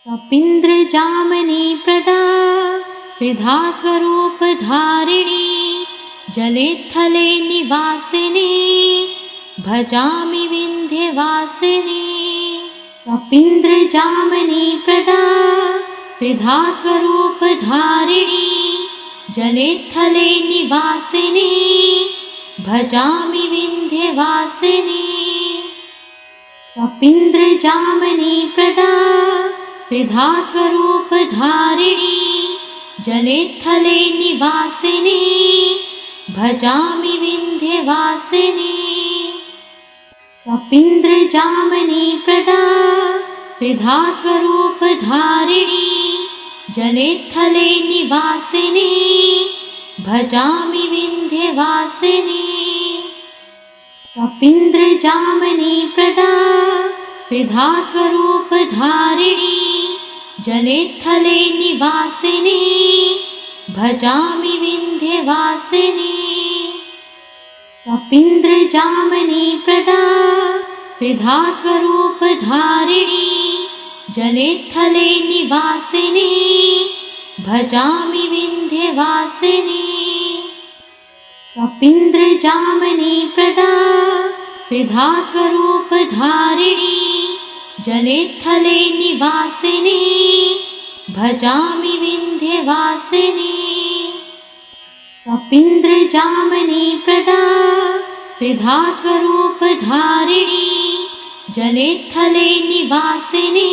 कपीन्द्रजामनी प्रदा त्रिधा स्वरूपधारिणी जले थले निवासिनी भजामि विन्ध्यवासिनी। कपीन्द्रजामनी प्रदा त्रिधा स्वरूपधारिणी जले थले निवासिनी भजामि विन्ध्यवासिनी। कपीन्द्रजामनी प्रदा त्रिधा स्वरूपधारिणी जले थले निवासिनी भजामि विन्ध्यवासिनी। कपीन्द्रजामनी प्रदा त्रिधा स्वरूपधारिणी जले थले निवासिनी भजामि विन्ध्यवासिनी। कपीन्द्रजामनी प्रदा त्रिधा स्वरूपधारिणी जले थले निवासिनी भजामि विन्ध्यवासिनी। कपीन्द्रजामनी प्रदा त्रिधा स्वरूपधारिणी जले थले निवासिनी भजामि विन्ध्यवासिनी। कपीन्द्रजामनी प्रदा त्रिधा स्वरूपधारिणी जले थले निवासिनी भजामि विन्ध्यवासिनी। कपीन्द्रजामनी प्रदा त्रिधा स्वरूपधारिणी जले थले निवासिनी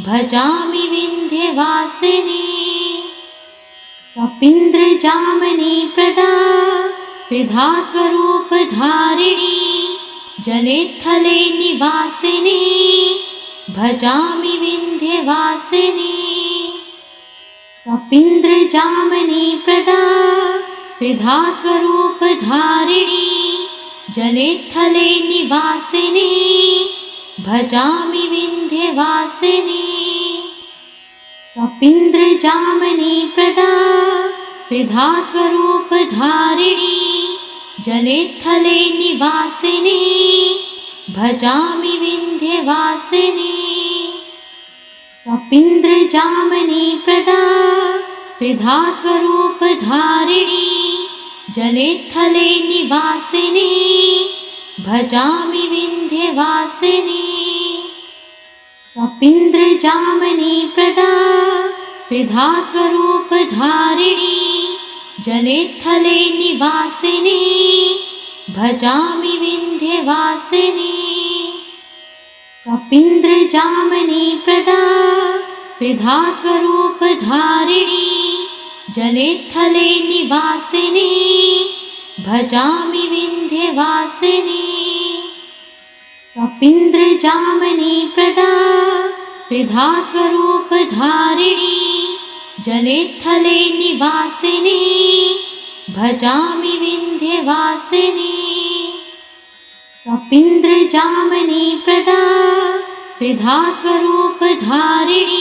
भजामि विन्ध्यवासिनी। कपीन्द्रजामनी प्रदा त्रिधा स्वरूपधारिणी जले थले निवासिनी भजामि विन्ध्यवासिनी। कपीन्द्रजामनी प्रदा त्रिधा स्वरूपधारिणी जले थले निवासिनी भजामि विन्ध्यवासिनी। कपीन्द्रजामनी प्रदा त्रिधा स्वरूपधारिणी जले थले निवासिनी भजामि विन्ध्यवासिनी। कपीन्द्रजामनी प्रदा त्रिधा स्वरूपधारिणी जले थले निवासिनी भजामि विन्ध्यवासिनी। कपीन्द्रजामनी प्रदा त्रिधा स्वरूपधारिणी जले थले निवासिनी भजामि विन्ध्यवासिनी। कपीन्द्रजामनी प्रदा त्रिधा स्वरूपधारिणी जले थले निवासिनी भजामि विन्ध्यवासिनी। कपीन्द्रजामनी प्रदा त्रिधा स्वरूपधारिणी जले थले निवासिनी भजामि विन्ध्यवासिनी। कपीन्द्रजामनी प्रदा त्रिधा स्वरूपधारिणी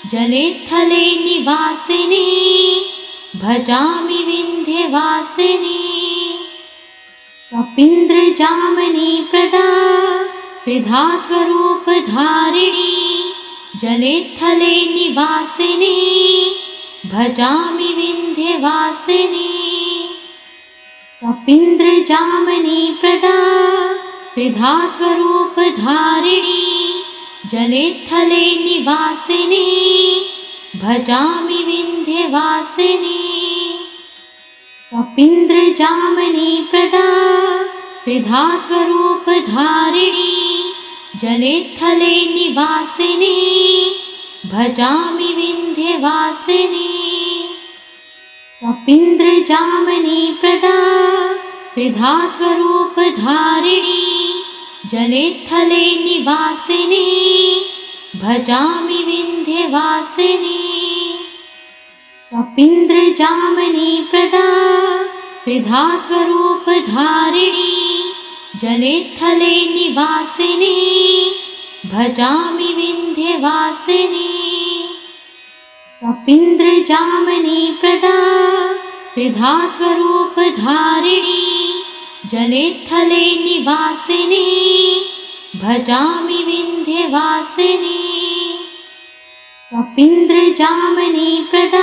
जले थले निवासिनी भजामि विन्ध्यवासिनी। कपीन्द्रजामनी प्रदा त्रिधा स्वरूपधारिणी जले थले निवासिनी भजामि विन्ध्यवासिनी। कपीन्द्रजामनी प्रदा त्रिधा स्वरूपधारिणी जले थले निवासिनी भजामि विन्ध्यवासिनी। कपीन्द्रजामनी प्रदा त्रिधा स्वरूपधारिणी जले थले निवासिनी भजामि विन्ध्यवासिनी। कपीन्द्रजामनी प्रदा त्रिधा स्वरूपधारिणी जले थले निवासिनी भजामि विन्ध्यवासिनी। कपीन्द्रजामनी प्रदा त्रिधा स्वरूपधारिणी जले थले निवासिनी भजामि विन्ध्यवासिनी। कपीन्द्रजामनी प्रदा त्रिधा स्वरूपधारिणी जले थले निवासिनी भजामि विन्ध्यवासिनी। कपीन्द्रजामनी प्रदा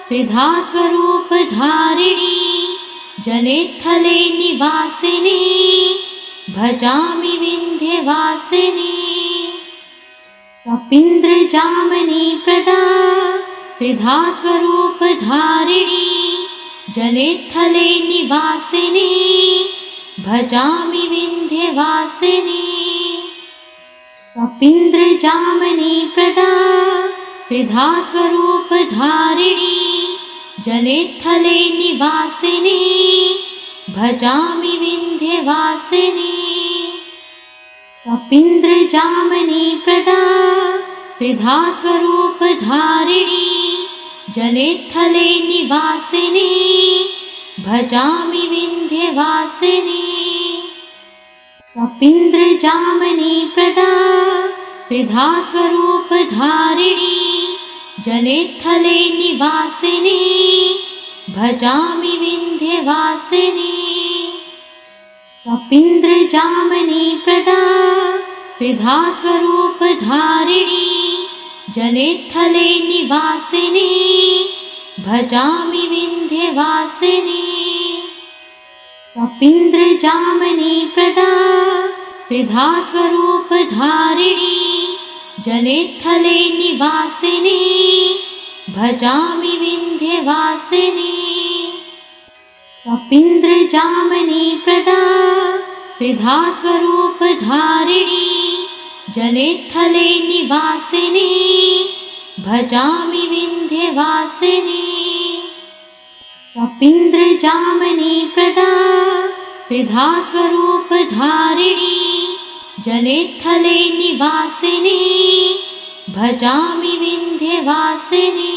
त्रिधा स्वरूपधारिणी जले थले निवासिनी भजामि विन्ध्यवासिनी कपीन्द्रजामनी प्रदा त्रिधा स्वरूपधारिणी जले थले निवासिनी भजामि विन्ध्यवासिनी कपीन्द्रजामनी प्रदा त्रिधा स्वरूपधारिणी जले थले निवासिनी भजामि विन्ध्यवासिनी कपीन्द्रजामनी प्रदा त्रिधा स्वरूपधारिणी जले थले निवासिनी भजामि विन्ध्यवासिनी कपीन्द्रजामनी प्रदा त्रिधा स्वरूपधारिणी जले थले निवासिनी भजामि विन्ध्यवासिनी कपीन्द्रजामनी प्रदा त्रिधा स्वरूपधारिणी जले थले निवासिनी भजामि विन्ध्यवासिनी कपीन्द्रजामनी प्रदा त्रिधा स्वरूपधारिणी जले थले निवासिनी भजामि विन्ध्यवासिनी कपीन्द्रजामनी प्रदा त्रिधा स्वरूपधारिणी जले थले निवासिनी भजामि विन्ध्यवासिनी कपीन्द्रजामनी प्रदा त्रिधा स्वरूपधारिणी जले थले निवासिनी भजामि विन्ध्यवासिनी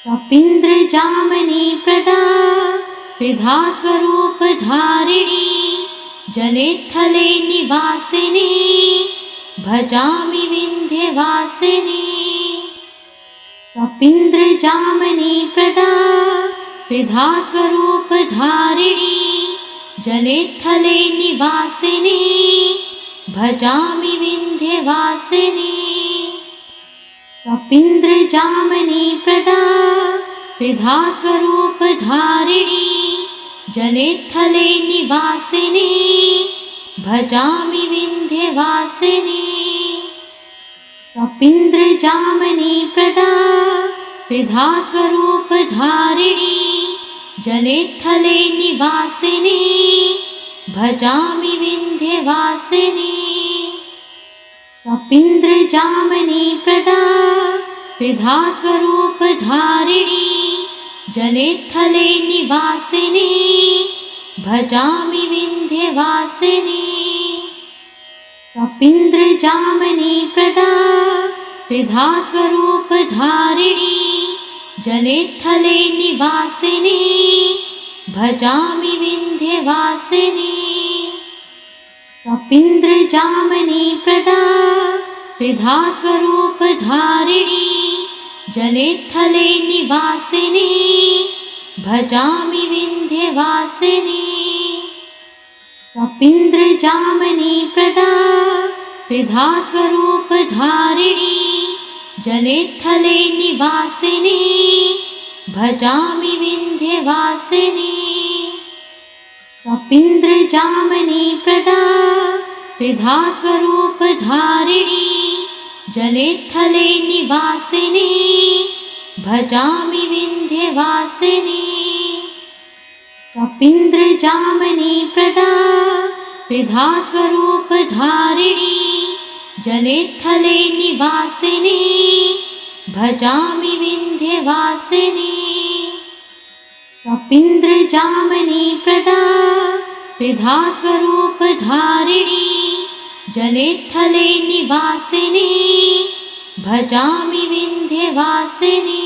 कपीन्द्रजामनी प्रदा त्रिधा स्वरूपधारिणी जले थले निवासिनी भजामि विन्ध्यवासिनी कपीन्द्रजामनी प्रदा त्रिधा स्वरूपधारिणी जले थले निवासिनी भजामि विन्ध्यवासिनी कपीन्द्रजामनी प्रदा त्रिधा स्वरूपधारिणी जले थले निवासिनी भजामि विन्ध्यवासिनी कपीन्द्रजामनी प्रदा त्रिधा स्वरूपधारिणी जले थले निवासिनी भजामि विन्ध्यवासिनी कपीन्द्रजामनी प्रदा त्रिधा स्वरूपधारिणी जले थले निवासिनी भजामि विन्ध्यवासिनी कपीन्द्रजामनी प्रदा त्रिधा स्वरूपधारिणी जले थले निवासिनी भजामि विन्ध्यवासिनी कपीन्द्रजामनी प्रदा त्रिधा स्वरूपधारिणी जले थले निवासिनी भजामि विन्ध्यवासिनी कपीन्द्रजामनी प्रदा त्रिधा स्वरूपधारिणी जले थले निवासिनी भजामि विन्ध्यवासिनी कपीन्द्रजामनी प्रदा त्रिधा स्वरूपधारिणी जले थले निवासिनी भजामि विन्ध्यवासिनी कपीन्द्रजामनी प्रदा त्रिधा स्वरूपधारिणी जले थले निवासिनी भजामि विन्ध्यवासिनी कपीन्द्रजामनी प्रदा त्रिधा स्वरूपधारिणी जले थले निवासिनी भजामि विन्ध्यवासिनी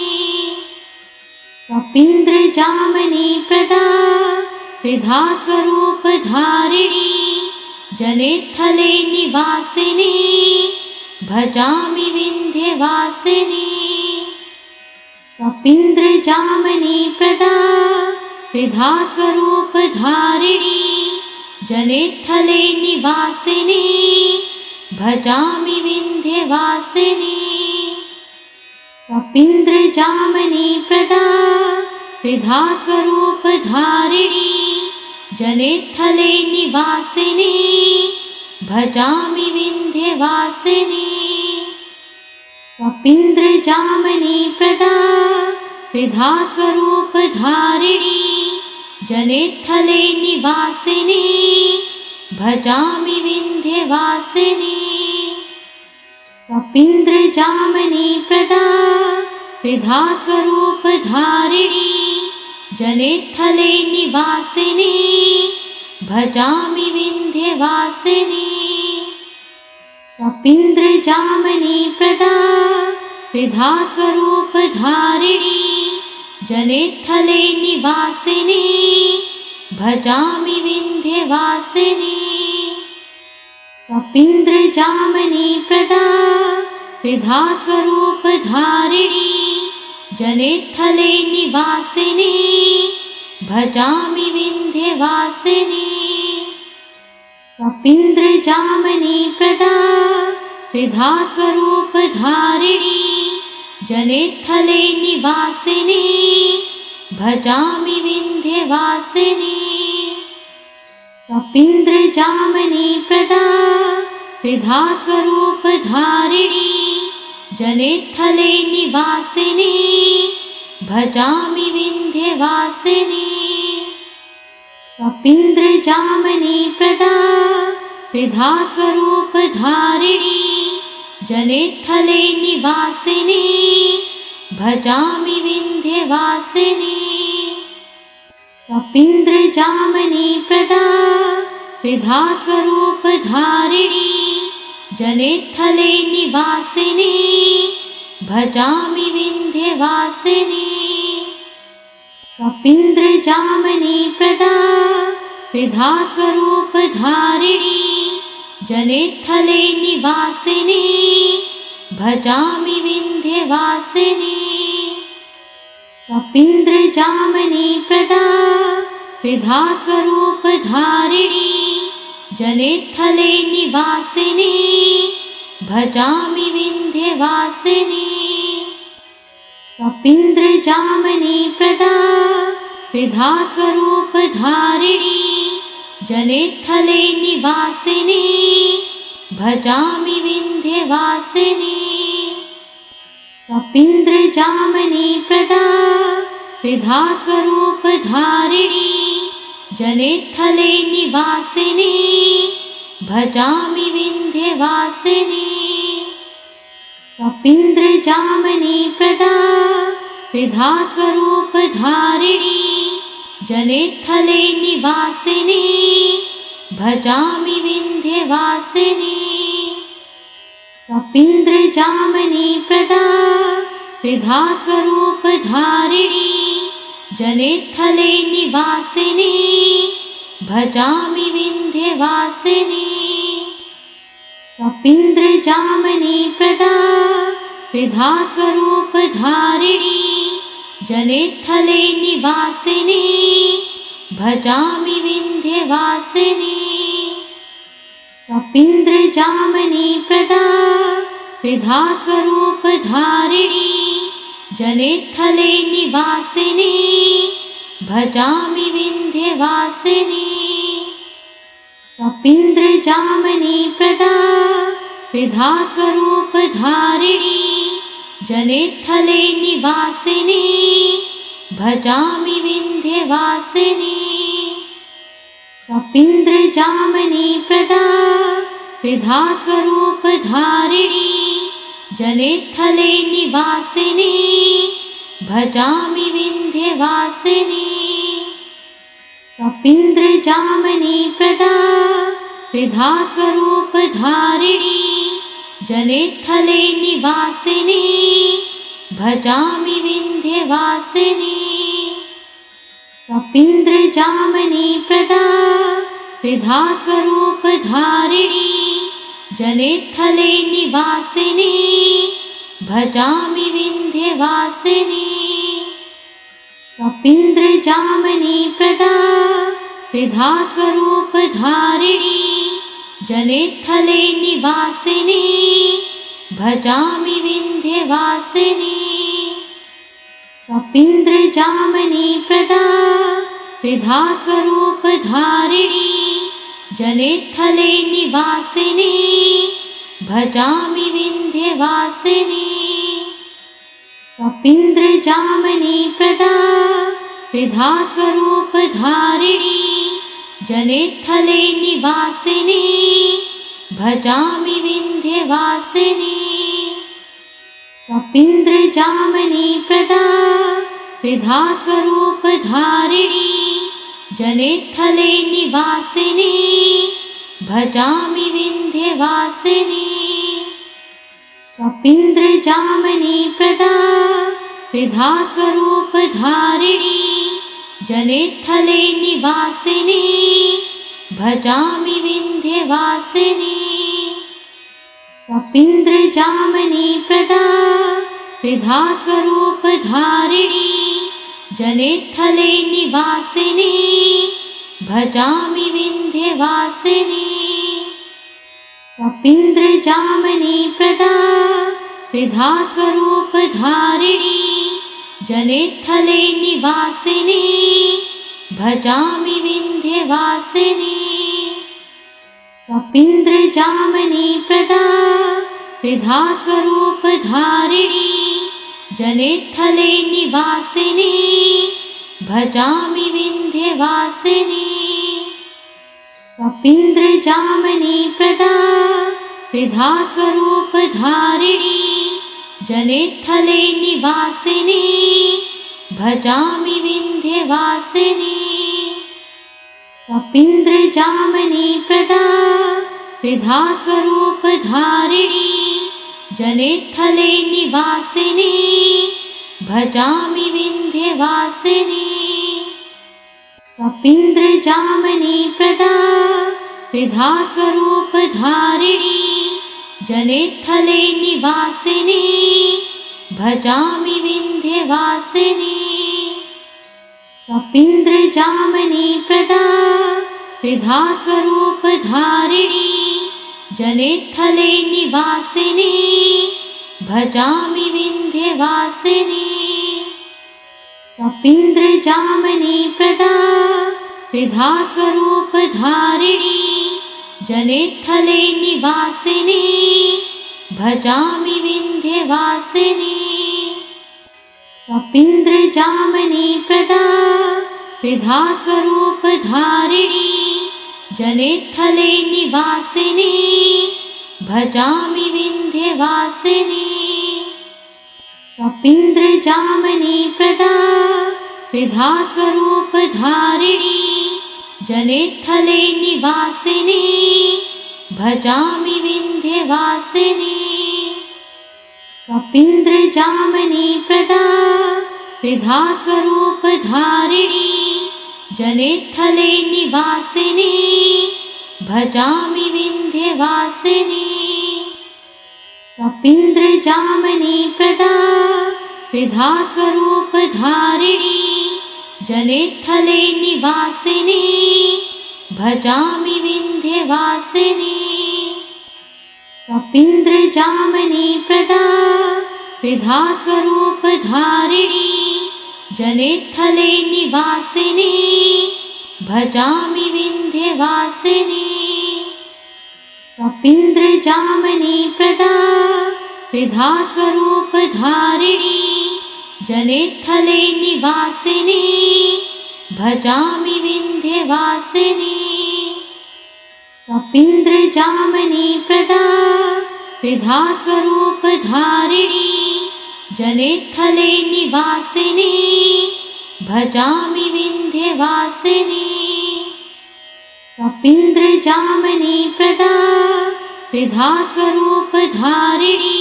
कपीन्द्रजामनी प्रदा त्रिधा स्वरूपधारिणी जले थले निवासिनी भजामि विन्ध्यवासिनी कपीन्द्रजामनी प्रदा त्रिधा स्वरूपधारिणी जले थले निवासिनी भजामि विन्ध्यवासिनी कपीन्द्रजामनी प्रदा त्रिधा स्वरूपधारिणी जलेत्थले निवासिनी भजामि विन्ध्यवासिनी कपीन्द्रजामनी प्रदा त्रिधा स्वरूपधारिणी जलेत्थले निवासिनी भजामि विन्ध्यवासिनी कपीन्द्रजामनी प्रदा त्रिधा स्वरूपधारिणी जलेत्थले निवासिनी भजामि विन्ध्यवासिनी कपीन्द्रजामनी प्रदा त्रिधा स्वरूपधारिणी जलेत्थले निवासिनी भजामि विन्ध्यवासिनी कपीन्द्रजामनी प्रदा त्रिधा स्वरूपधारिणी जलेत्थले निवासिनी भजामि विन्ध्यवासिनी कपीन्द्रजामनी प्रदा त्रिधा स्वरूपधारिणी जलेत्थले निवासिनी भजामि विन्ध्यवासिनी कपीन्द्रजामनी प्रदा त्रिधा स्वरूपधारिणी जलेत्थले निवासिनी भजामि विन्ध्यवासिनी कपीन्द्रजामनी प्रदा त्रिधा स्वरूपधारिणी जलेत्थले निवासिनी भजामि विन्ध्यवासिनी कपीन्द्रजामनी प्रदा त्रिधा स्वरूपधारिणी जलेत्थले निवासिनी भजामि विन्ध्यवासिनी कपीन्द्रजामनी प्रदा त्रिधा स्वरूपधारिणी जलेत्थले निवासिनी भजामि विन्ध्यवासिनी कपीन्द्रजामनी प्रदा त्रिधा स्वरूपधारिणी जलेत्थले निवासिनी भजामि विन्ध्यवासिनी कपीन्द्रजामनी प्रदा त्रिधा स्वरूपधारिणी जलेत्थले निवासिनी भजामि विन्ध्यवासिनी कपीन्द्रजामनी प्रदा त्रिधा स्वरूपधारिणी जलेत्थले निवासिनी भजामि विन्ध्यवासिनी कपीन्द्रजामनी प्रदा त्रिधा स्वरूपधारिणी जलेत्थले निवासिनी भजामि विन्ध्यवासिनी कपीन्द्रजामनी प्रदा त्रिधा स्वरूपधारिणी जलेत्थले निवासिनी भजामि विन्ध्यवासिनी कपीन्द्रजामनी प्रदा त्रिधा स्वरूपधारिणी जलेत्थले निवासिनी भजामि विन्ध्यवासिनी कपीन्द्रजामनी प्रदा त्रिधा स्वरूपधारिणी जलेत्थले निवासिनी भजामि विन्ध्यवासिनी कपीन्द्रजामनी प्रदा त्रिधा स्वरूपधारिणी जलेत्थले निवासिनी भजामि विन्ध्यवासिनी कपीन्द्रजामनी प्रदा त्रिधा स्वरूपधारिणी जलेत्थले निवासिनी भजामि विन्ध्यवासिनी कपीन्द्रजामनी प्रदा त्रिधा स्वरूपधारिणी जलेत्थले निवासिनी भजामि विन्ध्यवासिनी कपीन्द्रजामनी प्रदा त्रिधा स्वरूपधारिणी जलेत्थले निवासिनी भजामि विन्ध्यवासिनी कपीन्द्रजामनी प्रदा त्रिधा स्वरूपधारिणी जलेत्थले निवासिनी भजामि विन्ध्यवासिनी कपीन्द्रजामनी प्रदा त्रिधा स्वरूपधारिणी जले थले निवासिनी भजामि विन्ध्यवासिनी कपीन्द्रजामनी प्रदा त्रिधा स्वरूपधारिणी जले थले निवासिनी भजामि विन्ध्यवासिनी कपीन्द्रजामनी प्रदा त्रिधा स्वरूपधारिणी जले थले निवासिनी भजामि विन्ध्यवासिनी कपीन्द्रजामनी प्रदा त्रिधा स्वरूपधारिणी जले थले निवासिनी भजामि विन्ध्यवासिनी कपीन्द्रजामनी प्रदा त्रिधा स्वरूपधारिणी जले थले निवासिनी भजामि विन्ध्यवासिनी कपीन्द्रजामनी प्रदा त्रिधा स्वरूपधारिणी जले थले निवासिनी भजामि विन्ध्यवासिनी कपीन्द्रजामनी प्रदा त्रिधा स्वरूपधारिणी जले थले निवासिनी भजामि विन्ध्यवासिनी कपीन्द्रजामनी प्रदा त्रिधा स्वरूपधारिणी जले थले निवासिनी भजामि विन्ध्यवासिनी कपीन्द्रजामनी प्रदा त्रिधा स्वरूपधारिणी जले थले निवासिनी भजामि विन्ध्यवासिनी कपीन्द्रजामनी प्रदा त्रिधा स्वरूपधारिणी जले थले निवासिनी भजामि विन्ध्यवासिनी कपीन्द्रजामनी प्रदा त्रिधा स्वरूपधारिणी जले थले निवासिनी भजामि विन्ध्यवासिनी कपीन्द्रजामनी प्रदा त्रिधा स्वरूपधारिणी जले थले निवासिनी भजामि विन्ध्यवासिनी कपीन्द्रजामनी प्रदा त्रिधा स्वरूपधारिणी जले थले निवासिनी भजामि विन्ध्यवासिनी कपीन्द्रजामनी प्रदा त्रिधा स्वरूपधारिणी जले थले निवासिनी भजामि विन्ध्यवासिनी कपीन्द्रजामनी प्रदा त्रिधा स्वरूपधारिणी जले थले निवासिनी भजामि विन्ध्यवासिनी कपीन्द्रजामनी प्रदा त्रिधा स्वरूपधारिणी जले थले निवासिनी भजामि विन्ध्यवासिनी कपीन्द्रजामनी प्रदा त्रिधा स्वरूपधारिणी जले थले निवासिनी भजामि विन्ध्यवासिनी कपीन्द्रजामनी प्रदा त्रिधा स्वरूपधारिणी जले थले निवासिनी भजामि विन्ध्यवासिनी कपीन्द्रजामनी प्रदा त्रिधा स्वरूपधारिणी जले थले निवासिनी भजामि विन्ध्यवासिनी कपीन्द्रजामनी प्रदा त्रिधा स्वरूपधारिणी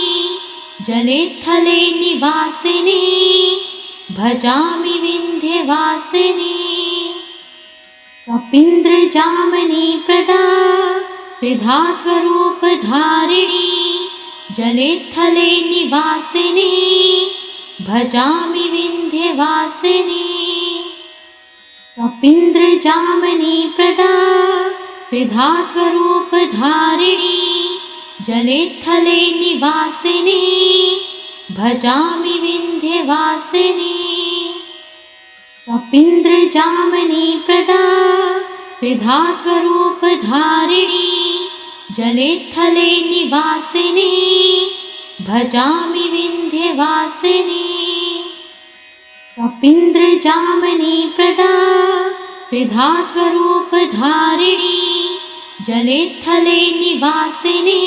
जले थले निवासिनी भजामि विन्ध्यवासिनी कपीन्द्रजामनी प्रदा त्रिधा स्वरूपधारिणी जले थले निवासिनी भजामि विन्ध्यवासिनी कपीन्द्रजामनी प्रदा त्रिधा स्वरूपधारिणी जले थले निवासिनी भजामि विन्ध्यवासिनी। कपीन्द्रजामनी प्रदा त्रिधा स्वरूपधारिणी जले थले निवासिनी भजामि विन्ध्यवासिनी। कपीन्द्रजामनी प्रदा त्रिधा स्वरूपधारिणी जले थले निवासिनी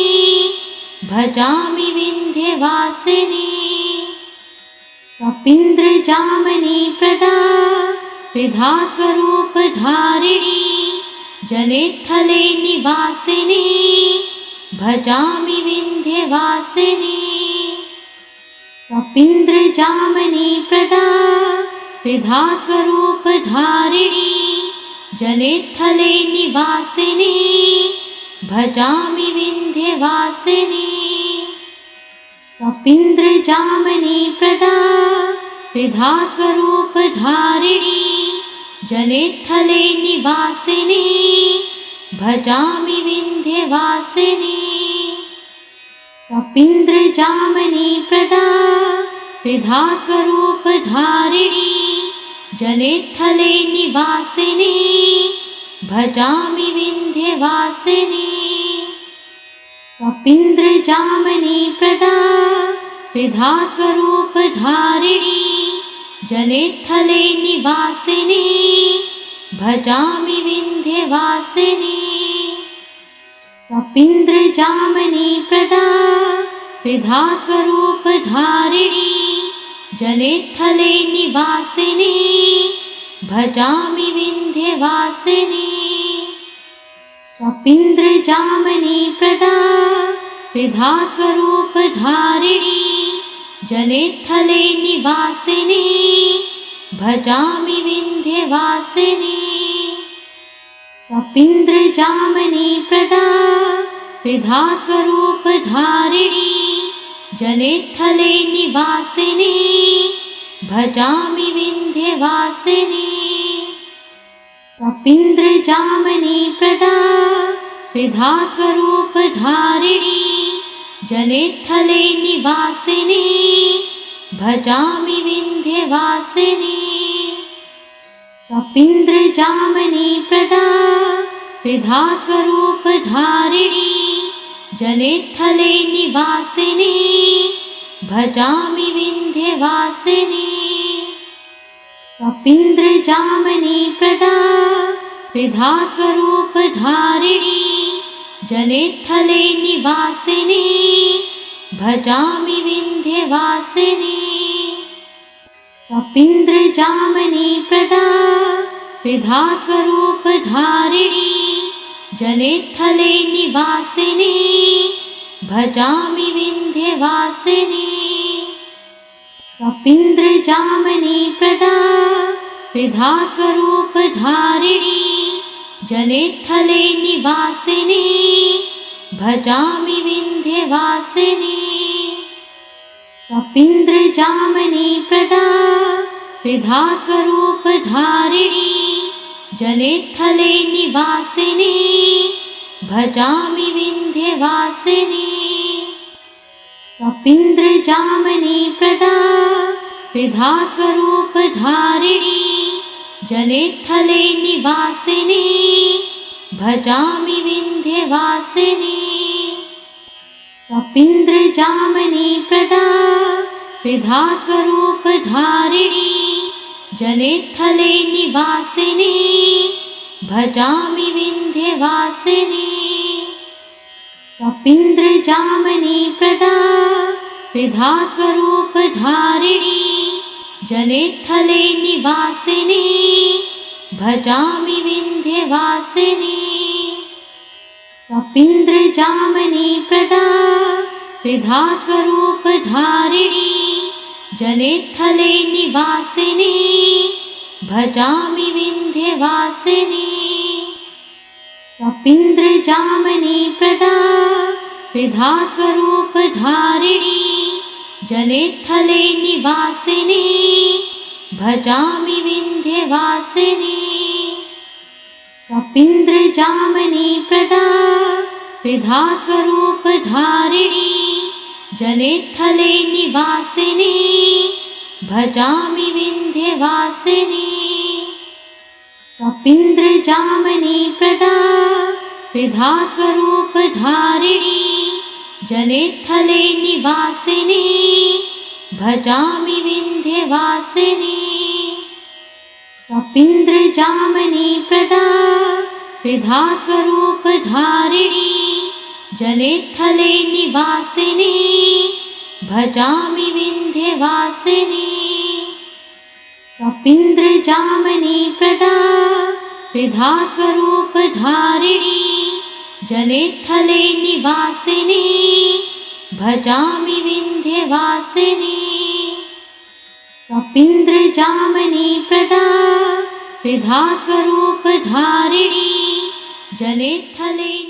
भजामि विन्ध्यवासिनी। कपीन्द्रजामनी प्रदा त्रिधा स्वरूपधारिणी जले थले निवासिनी भजामि विन्ध्यवासिनी। कपीन्द्रजामनी प्रदा त्रिधा स्वरूपधारिणी जले थले निवासिनी भजामि विन्ध्यवासिनी। कपीन्द्रजामनी प्रदा त्रिधा स्वरूपधारिणी जले थले निवासिनी भजामि विन्ध्यवासिनी। कपीन्द्रजामनी प्रदा त्रिधा स्वरूपधारिणी जले थले निवासिनी भजामि विन्ध्यवासिनी। कपीन्द्रजामनी प्रदा त्रिधा स्वरूपधारिणी जले थले निवासिनी भजामि विन्ध्यवासिनी। कपीन्द्रजामनी प्रदा त्रिधा स्वरूपधारिणी जले थले निवासिनी भजामि विन्ध्यवासिनी। कपीन्द्रजामनी प्रदा त्रिधा स्वरूपधारिणी जले थले निवासिनी भजामि विन्ध्यवासिनी। कपीन्द्रजामनी प्रदा त्रिधा स्वरूपधारिणी जले थले निवासिनी भजामि विन्ध्यवासिनी। कपीन्द्रजामनी प्रदा त्रिधा स्वरूपधारिणी जले थले निवासिनी भजामि विन्ध्यवासिनी। कपीन्द्रजामनी प्रदा त्रिधा स्वरूपधारिणी जले थले निवासिनी भजामि विन्ध्यवासिनी। कपीन्द्रजामनी प्रदा त्रिधा स्वरूपधारिणी जले थले निवासिनी भजामि विन्ध्यवासिनी। कपीन्द्रजामनी प्रदा त्रिधा स्वरूपधारिणी जले थले निवासिनी भजामि विन्ध्यवासिनी। कपीन्द्रजामनी प्रदा त्रिधा स्वरूपधारिणी जले थले निवासिनी भजामि विन्ध्यवासिनी। कपीन्द्रजामनी प्रदा त्रिधा स्वरूपधारिणी जले थले निवासिनी भजामि विन्ध्यवासिनी। कपीन्द्रजामनी प्रदा त्रिधा स्वरूपधारिणी जले थले निवासिनी भजामि विन्ध्यवासिनी। कपीन्द्रजामनी प्रदा त्रिधा स्वरूपधारिणी जले थले निवासिनी भजामि विन्ध्यवासिनी। कपीन्द्रजामनी प्रदा त्रिधा स्वरूपधारिणी जले थले निवासिनी भजामि विन्ध्यवासिनी। कपीन्द्रजामनी प्रदा त्रिधा स्वरूपधारिणी जले थले निवासिनी भजामि विन्ध्यवासिनी। कपीन्द्रजामनी प्रदा त्रिधा स्वरूपधारिणी जले थले निवासिनी भजामि विन्ध्यवासिनी। कपीन्द्रजामनी प्रदा त्रिधा स्वरूपधारिणी जले थले निवासिनी भजामि विन्ध्यवासिनी कपीन्द्रजामनी प्रदा त्रिधा स्वरूपधारिणी जले थले निवासिनी भजामि विन्ध्यवासिनी कपीन्द्रजामनी प्रदा त्रिधा स्वरूपधारिणी जले थले निवासिनी भजामि विन्ध्यवासिनी कपीन्द्रजामनी प्रदा त्रिधा स्वरूपधारिणी जले थले निवासिनी भजामि विन्ध्यवासिनी कपीन्द्रजामनी प्रदा त्रिधा स्वरूपधारिणी जले थले